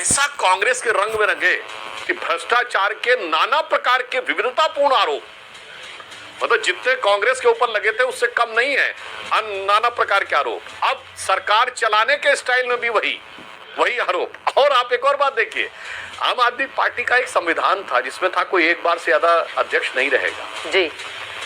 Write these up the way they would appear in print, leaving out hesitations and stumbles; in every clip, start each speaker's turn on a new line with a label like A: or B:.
A: ऐसा कांग्रेस के रंग में रंगे कि भ्रष्टाचार के नाना प्रकार के विविधतापूर्ण आरोप, मतलब जितने कांग्रेस के ऊपर लगे थे उससे कम नहीं है, नाना प्रकार के आरोप। अब सरकार चलाने के स्टाइल में भी वही आरोप। और आप एक और बात देखिए, आम आदमी पार्टी का एक संविधान था जिसमें था कोई एक बार से ज्यादा अध्यक्ष नहीं रहेगा जी।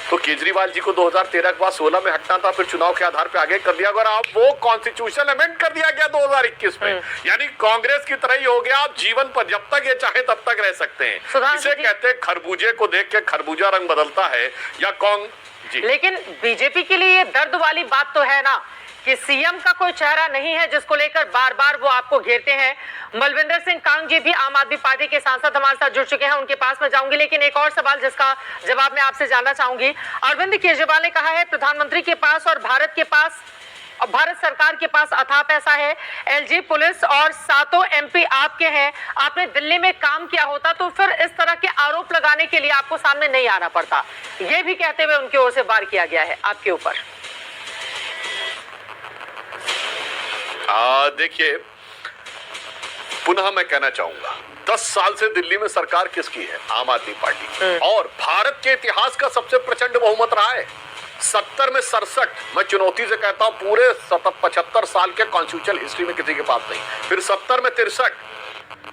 A: तो केजरीवाल जी को 2013 के बाद 16 में हटना था, फिर चुनाव के आधार पे आगे कर दिया गया, और अब वो कॉन्स्टिट्यूशन अमेंड कर दिया गया 2021 में। यानी कांग्रेस की तरह ही हो गया, आप जीवन पर जब तक ये चाहे तब तक रह सकते हैं। इसे कहते हैं खरबूजे को देख के खरबूजा रंग बदलता है या जी।
B: लेकिन बीजेपी के लिए ये दर्द वाली बात तो है ना कि सीएम का कोई चेहरा नहीं है जिसको लेकर बार बार वो आपको घेरते हैं। मलविंदर सिंह कांग जी भी आम आदमी पार्टी के सांसद हमारे साथ जुड़ चुके हैं, उनके पास मैं जाऊंगी। लेकिन एक और सवाल जिसका जवाब मैं आपसे जानना चाहूंगी, अरविंद केजरीवाल ने कहा है प्रधानमंत्री के पास और भारत सरकार के पास अथाह पैसा है, एलजी पुलिस और 7 एमपी आपके हैं, आपने दिल्ली में काम किया होता तो फिर इस तरह के आरोप लगाने के लिए आपको सामने नहीं आना पड़ता। ये भी कहते हुए उनकी ओर से वार किया गया है आपके ऊपर।
A: देखिए, पुनः मैं कहना चाहूंगा 10 साल से दिल्ली में सरकार किसकी है? आम आदमी पार्टी की। और भारत के इतिहास का सबसे प्रचंड बहुमत रहा है। 70 में 67, मैं चुनौती से कहता हूं पूरे 75 साल के कॉन्स्टिट्यूशनल हिस्ट्री में किसी के पास नहीं। फिर 70 में 63,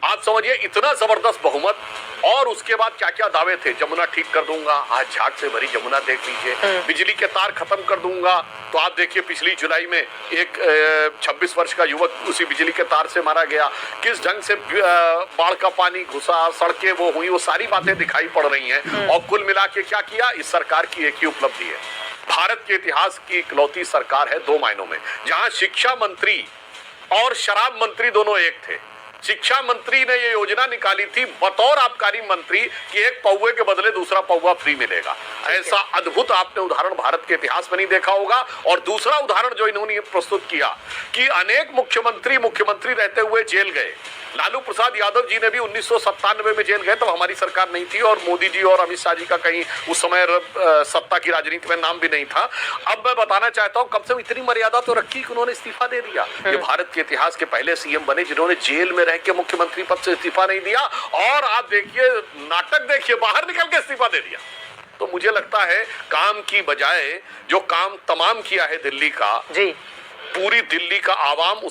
A: आप समझिए इतना जबरदस्त बहुमत। और उसके बाद क्या क्या दावे थे, जमुना ठीक कर दूंगा, आज झाग से भरी जमुना देख लीजिए, बिजली के तार खत्म कर दूंगा, तो आप देखिए पिछली जुलाई में एक 26 वर्ष का युवक उसी बिजली के तार से मारा गया, किस ढंग से बाढ़ का पानी घुसा, सड़कें वो हुई, वो सारी बातें दिखाई पड़ रही हैं। और कुल मिला के क्या किया, इस सरकार की एक ही उपलब्धि है, भारत के इतिहास की इकलौती सरकार है 2 मायनों में, जहां शिक्षा मंत्री और शराब मंत्री दोनों एक थे। शिक्षा मंत्री ने ये योजना निकाली थी बतौर आबकारी मंत्री कि एक पौवे के बदले दूसरा पौवा फ्री मिलेगा। ऐसा अद्भुत आपने उदाहरण भारत के इतिहास में नहीं देखा होगा। और दूसरा उदाहरण जो इन्होंने प्रस्तुत किया कि अनेक मुख्यमंत्री रहते हुए जेल गए। लालू प्रसाद यादव जी ने भी 1997 में जेल गए, तब हमारी सरकार नहीं थी और मोदी जी और अमित शाह जी का कहीं उस समय सत्ता की राजनीति में नाम भी नहीं था। अब मैं बताना चाहता हूं, कम से कम इतनी मर्यादा तो रखी कि उन्होंने इस्तीफा दे दिया। ये भारत के इतिहास के पहले सीएम बने जिन्होंने जेल में रह के मुख्यमंत्री पद से इस्तीफा नहीं दिया। और आप देखिए, नाटक देखिए, बाहर निकल के इस्तीफा दे दिया। तो मुझे लगता है काम की बजाय जो काम तमाम किया है दिल्ली का, जी, पूरी दिल्ली का आवाम